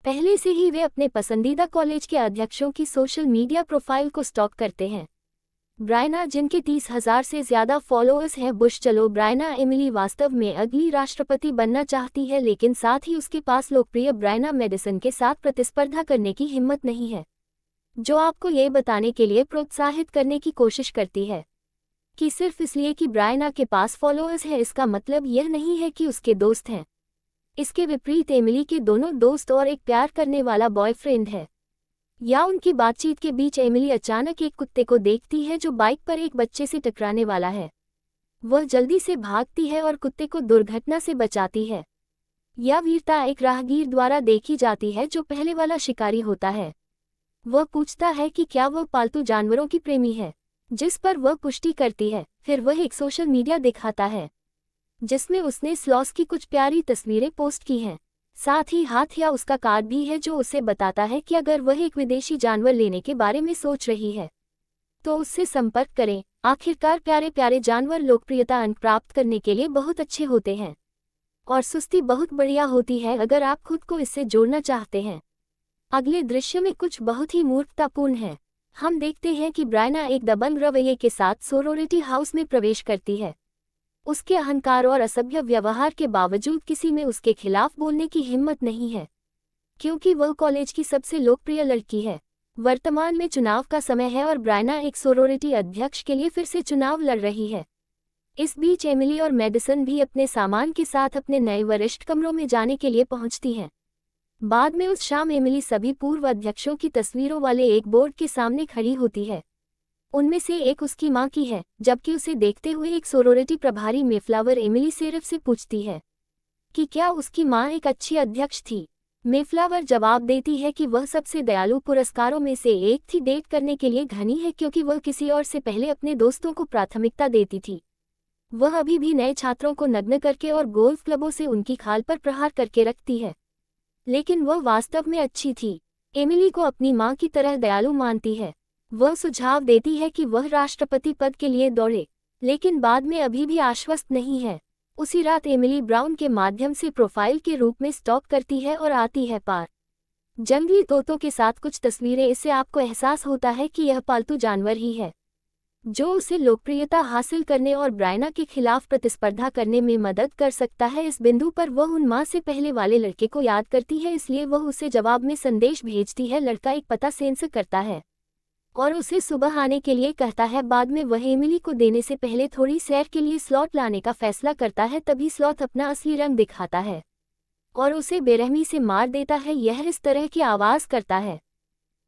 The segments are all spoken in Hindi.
पहले से ही वे अपने पसंदीदा कॉलेज के अध्यक्षों की सोशल मीडिया प्रोफाइल को स्टॉक करते हैं। ब्रायना, जिनके 30,000 से ज्यादा फॉलोअर्स हैं। बुश चलो, ब्रायना एमिली वास्तव में अगली राष्ट्रपति बनना चाहती है, लेकिन साथ ही उसके पास लोकप्रिय ब्रायना मेडिसन के साथ प्रतिस्पर्धा करने की हिम्मत नहीं है, जो आपको ये बताने के लिए प्रोत्साहित करने की कोशिश करती है कि सिर्फ इसलिए कि ब्रायना के पास फॉलोअर्स है, इसका मतलब यह नहीं है कि उसके दोस्त हैं। इसके विपरीत एमिली के दोनों दोस्त और एक प्यार करने वाला बॉयफ्रेंड है। या उनकी बातचीत के बीच एमिली अचानक एक कुत्ते को देखती है जो बाइक पर एक बच्चे से टकराने वाला है। वह जल्दी से भागती है और कुत्ते को दुर्घटना से बचाती है। यह वीरता एक राहगीर द्वारा देखी जाती है जो पहले वाला शिकारी होता है। वह पूछता है कि क्या वह पालतू जानवरों की प्रेमी है, जिस पर वह पुष्टि करती है। फिर वह एक सोशल मीडिया दिखाता है जिसमें उसने स्लॉथ की कुछ प्यारी तस्वीरें पोस्ट की हैं। साथ ही हाथ या उसका कार्ड भी है जो उसे बताता है कि अगर वह एक विदेशी जानवर लेने के बारे में सोच रही है तो उससे संपर्क करें। आखिरकार प्यारे प्यारे जानवर लोकप्रियता अंक प्राप्त करने के लिए बहुत अच्छे होते हैं और सुस्ती बहुत बढ़िया होती है अगर आप खुद को इससे जोड़ना चाहते हैं। अगले दृश्य में कुछ बहुत ही मूर्खतापूर्ण है। हम देखते हैं कि ब्रायना एक दबंग रवैये के साथ सोरोरिटी हाउस में प्रवेश करती है। उसके अहंकार और असभ्य व्यवहार के बावजूद किसी में उसके खिलाफ बोलने की हिम्मत नहीं है, क्योंकि वह कॉलेज की सबसे लोकप्रिय लड़की है। वर्तमान में चुनाव का समय है और ब्रायना एक सोरोरिटी अध्यक्ष के लिए फिर से चुनाव लड़ रही है। इस बीच एमिली और मेडिसन भी अपने सामान के साथ अपने नए वरिष्ठ कमरों में जाने के लिए पहुंचती हैं। बाद में उस शाम एमिली सभी पूर्व अध्यक्षों की तस्वीरों वाले एक बोर्ड के सामने खड़ी होती है। उनमें से एक उसकी मां की है, जबकि उसे देखते हुए एक सोरोरिटी प्रभारी मेफ्लावर एमिली सेरफ से पूछती है कि क्या उसकी मां एक अच्छी अध्यक्ष थी। मेफ्लावर जवाब देती है कि वह सबसे दयालु पुरस्कारों में से एक थी, डेट करने के लिए घनी है क्योंकि वह किसी और से पहले अपने दोस्तों को प्राथमिकता देती थी। वह अभी भी नए छात्रों को नग्न करके और गोल्फ क्लबों से उनकी खाल पर प्रहार करके रखती है, लेकिन वह वास्तव में अच्छी थी। एमिली को अपनी मां की तरह दयालु मानती है। वह सुझाव देती है कि वह राष्ट्रपति पद के लिए दौड़े, लेकिन बाद में अभी भी आश्वस्त नहीं है। उसी रात एमिली ब्राउन के माध्यम से प्रोफाइल के रूप में स्टॉक करती है और आती है पार जंगली तोतों के साथ कुछ तस्वीरें। इससे आपको एहसास होता है कि यह पालतू जानवर ही है जो उसे लोकप्रियता हासिल करने और ब्रायना के खिलाफ प्रतिस्पर्धा करने में मदद कर सकता है। इस बिंदु पर वह उन मां से पहले वाले लड़के को याद करती है, इसलिए वह उसे जवाब में संदेश भेजती है। लड़का एक पता सेंस करता है और उसे सुबह आने के लिए कहता है। बाद में वह एमिली को देने से पहले थोड़ी सैर के लिए स्लॉथ लाने का फैसला करता है। तभी स्लॉथ अपना असली रंग दिखाता है और उसे बेरहमी से मार देता है। यह इस तरह की आवाज़ करता है।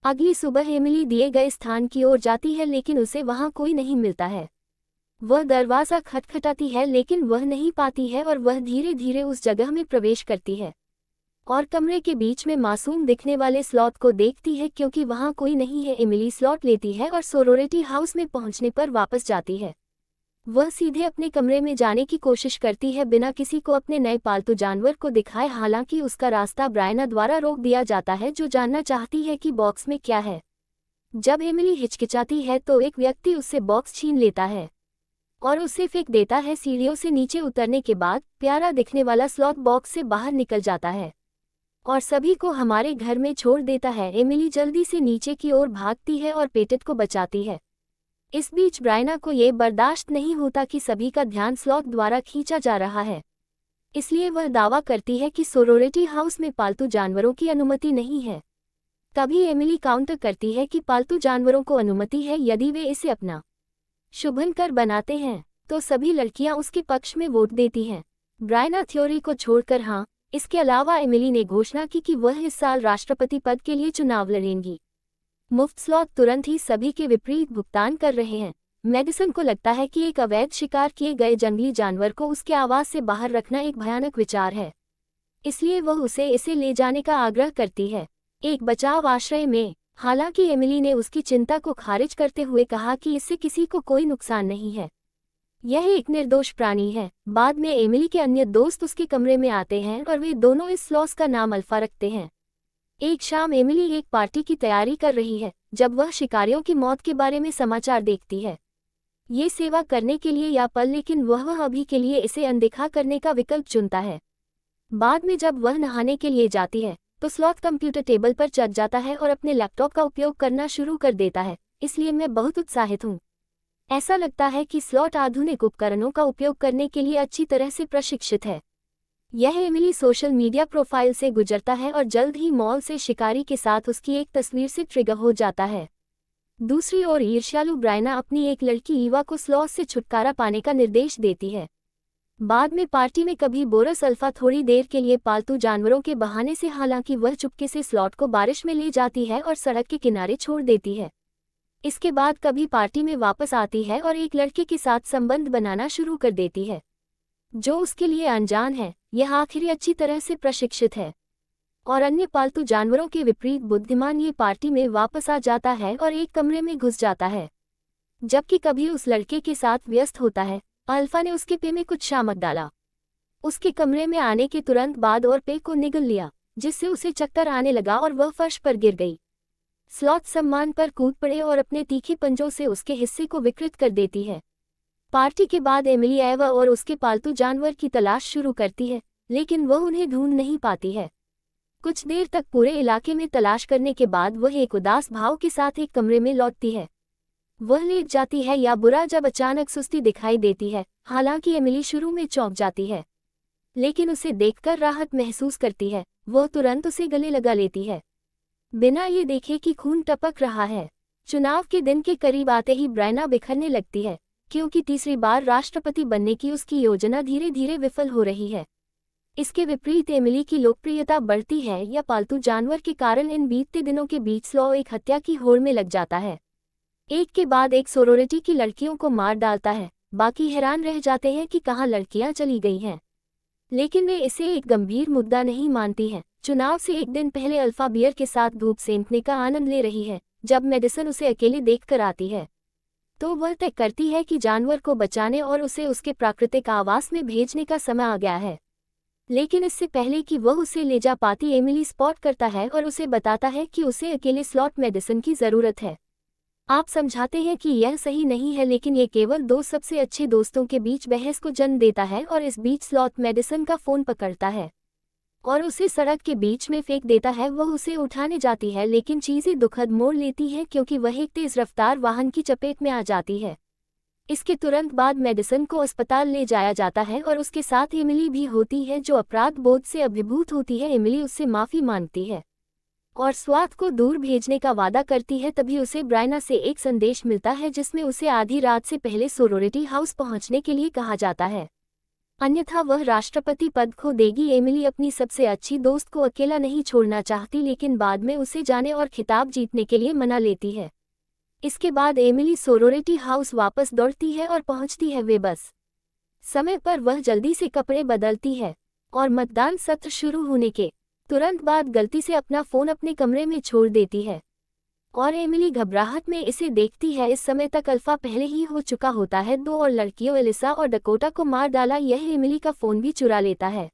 अगली सुबह एमिली दिए गए स्थान की ओर जाती है, लेकिन उसे वहां कोई नहीं मिलता है। वह दरवाज़ा खटखटाती है, लेकिन वह नहीं पाती है और वह धीरे धीरे उस जगह में प्रवेश करती है और कमरे के बीच में मासूम दिखने वाले स्लॉथ को देखती है, क्योंकि वहां कोई नहीं है। एमिली स्लॉथ लेती है और सोरोरिटी हाउस में पहुंचने पर वापस जाती है। वह सीधे अपने कमरे में जाने की कोशिश करती है बिना किसी को अपने नए पालतू जानवर को दिखाए। हालांकि उसका रास्ता ब्रायना द्वारा रोक दिया जाता है, जो जानना चाहती है कि बॉक्स में क्या है। जब एमिली हिचकिचाती है तो एक व्यक्ति उससे बॉक्स छीन लेता है और उसे फेंक देता है। सीढ़ियों से नीचे उतरने के बाद प्यारा दिखने वाला स्लॉथ बॉक्स से बाहर निकल जाता है और सभी को हमारे घर में छोड़ देता है। एमिली जल्दी से नीचे की ओर भागती है और पेटेट को बचाती है। इस बीच ब्रायना को ये बर्दाश्त नहीं होता कि सभी का ध्यान स्लॉथ द्वारा खींचा जा रहा है, इसलिए वह दावा करती है कि सोरोरिटी हाउस में पालतू जानवरों की अनुमति नहीं है। तभी एमिली काउंटर करती है कि पालतू जानवरों को अनुमति है यदि वे इसे अपना शुभंकर बनाते हैं। तो सभी लड़कियां उसके पक्ष में वोट देती हैं, ब्रायना थ्योरी को छोड़कर। हाँ, इसके अलावा एमिली ने घोषणा की कि वह इस साल राष्ट्रपति पद के लिए चुनाव लड़ेंगी। मुफ्त स्लॉथ तुरंत ही सभी के विपरीत भुगतान कर रहे हैं। मेडिसन को लगता है कि एक अवैध शिकार किए गए जंगली जानवर को उसके आवास से बाहर रखना एक भयानक विचार है, इसलिए वह उसे इसे ले जाने का आग्रह करती है, एक बचाव आश्रय में। हालांकि एमिली ने उसकी चिंता को खारिज करते हुए कहा कि इससे किसी को कोई नुकसान नहीं है, यह एक निर्दोष प्राणी है। बाद में एमिली के अन्य दोस्त उसके कमरे में आते हैं और वे दोनों इस स्लॉथ का नाम अल्फा रखते हैं। एक शाम एमिली एक पार्टी की तैयारी कर रही है जब वह शिकारियों की मौत के बारे में समाचार देखती है। ये सेवा करने के लिए या पल, लेकिन वह अभी के लिए इसे अनदेखा करने का विकल्प चुनता है। बाद में जब वह नहाने के लिए जाती है तो स्लॉथ कंप्यूटर टेबल पर चढ़ जाता है और अपने लैपटॉप का उपयोग करना शुरू कर देता है। इसलिए मैं बहुत उत्साहित हूँ। ऐसा लगता है कि स्लॉथ आधुनिक उपकरणों का उपयोग करने के लिए अच्छी तरह से प्रशिक्षित है। यह एमिली सोशल मीडिया प्रोफाइल से गुजरता है और जल्द ही मॉल से शिकारी के साथ उसकी एक तस्वीर से ट्रिगर हो जाता है। दूसरी ओर ईर्ष्यालु ब्रायना अपनी एक लड़की ईवा को स्लॉथ से छुटकारा पाने का निर्देश देती है। बाद में पार्टी में कभी बोरस अल्फा थोड़ी देर के लिए पालतू जानवरों के बहाने से, हालांकि वह चुपके से स्लॉथ को बारिश में ले जाती है और सड़क के किनारे छोड़ देती है। इसके बाद कभी पार्टी में वापस आती है और एक लड़के के साथ संबंध बनाना शुरू कर देती है जो उसके लिए अनजान है। यह आखिरी अच्छी तरह से प्रशिक्षित है और अन्य पालतू जानवरों के विपरीत बुद्धिमान ये पार्टी में वापस आ जाता है और एक कमरे में घुस जाता है, जबकि कभी उस लड़के के साथ व्यस्त होता है। अल्फा ने उसके पे में कुछ शामक डाला, उसके कमरे में आने के तुरंत बाद और पे को निगल लिया, जिससे उसे चक्कर आने लगा और वह फर्श पर गिर गई। स्लॉथ सम्मान पर कूद पड़े और अपने तीखे पंजों से उसके हिस्से को विकृत कर देती है। पार्टी के बाद एमिली एवा और उसके पालतू जानवर की तलाश शुरू करती है, लेकिन वह उन्हें ढूंढ नहीं पाती है। कुछ देर तक पूरे इलाके में तलाश करने के बाद वह एक उदास भाव के साथ एक कमरे में लौटती है। वह लेट जाती है या बुरा जब अचानक सुस्ती दिखाई देती है। हालांकि एमिली शुरू में चौंक जाती है, लेकिन उसे देखकर राहत महसूस करती है। वह तुरंत उसे गले लगा लेती है, बिना ये देखे कि खून टपक रहा है। चुनाव के दिन के करीब आते ही ब्रायना बिखरने लगती है, क्योंकि तीसरी बार राष्ट्रपति बनने की उसकी योजना धीरे धीरे विफल हो रही है। इसके विपरीत एमिली की लोकप्रियता बढ़ती है या पालतू जानवर के कारण इन बीतते दिनों के बीच स्लॉथ एक हत्या की होड़ में लग जाता है। एक के बाद एक सोरोरिटी की लड़कियों को मार डालता है। बाकी हैरान रह जाते हैं कि कहाँ लड़कियां चली गई हैं, लेकिन वे इसे एक गंभीर मुद्दा नहीं मानती हैं। चुनाव से एक दिन पहले अल्फा बियर के साथ धूप सेंकने का आनंद ले रही है। जब मेडिसन उसे अकेले देखकर आती है तो वह तय करती है कि जानवर को बचाने और उसे उसके प्राकृतिक आवास में भेजने का समय आ गया है। लेकिन इससे पहले कि वह उसे ले जा पाती, एमिली स्पॉट करता है और उसे बताता है कि उसे अकेले स्लॉथ मेडिसन की ज़रूरत है। आप समझाते हैं कि यह सही नहीं है, लेकिन ये केवल दो सबसे अच्छे दोस्तों के बीच बहस को जन्म देता है और इस बीच स्लॉथ मेडिसन का फ़ोन पकड़ता है और उसे सड़क के बीच में फेंक देता है। वह उसे उठाने जाती है, लेकिन चीज़ें दुखद मोड़ लेती हैं क्योंकि वह एक तेज़ रफ्तार वाहन की चपेट में आ जाती है। इसके तुरंत बाद मेडिसन को अस्पताल ले जाया जाता है और उसके साथ एमिली भी होती है, जो अपराध बोध से अभिभूत होती है। एमिली उससे माफ़ी मांगती है और स्वाथ को दूर भेजने का वादा करती है। तभी उसे ब्रायना से एक संदेश मिलता है जिसमें उसे आधी रात से पहले सोरोरिटी हाउस पहुंचने के लिए कहा जाता है, अन्यथा वह राष्ट्रपति पद खो देगी। एमिली अपनी सबसे अच्छी दोस्त को अकेला नहीं छोड़ना चाहती, लेकिन बाद में उसे जाने और खिताब जीतने के लिए मना लेती है। इसके बाद एमिली सोरोरिटी हाउस वापस दौड़ती है और पहुंचती है वे बस समय पर। वह जल्दी से कपड़े बदलती है और मतदान सत्र शुरू होने के तुरंत बाद गलती से अपना फ़ोन अपने कमरे में छोड़ देती है और एमिली घबराहट में इसे देखती है। इस समय तक अल्फा पहले ही हो चुका होता है। 2 और लड़कियों एलिसा और डकोटा को मार डाला। यह एमिली का फ़ोन भी चुरा लेता है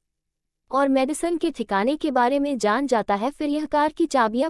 और मेडिसन के ठिकाने के बारे में जान जाता है। फिर यह कार की चाबियां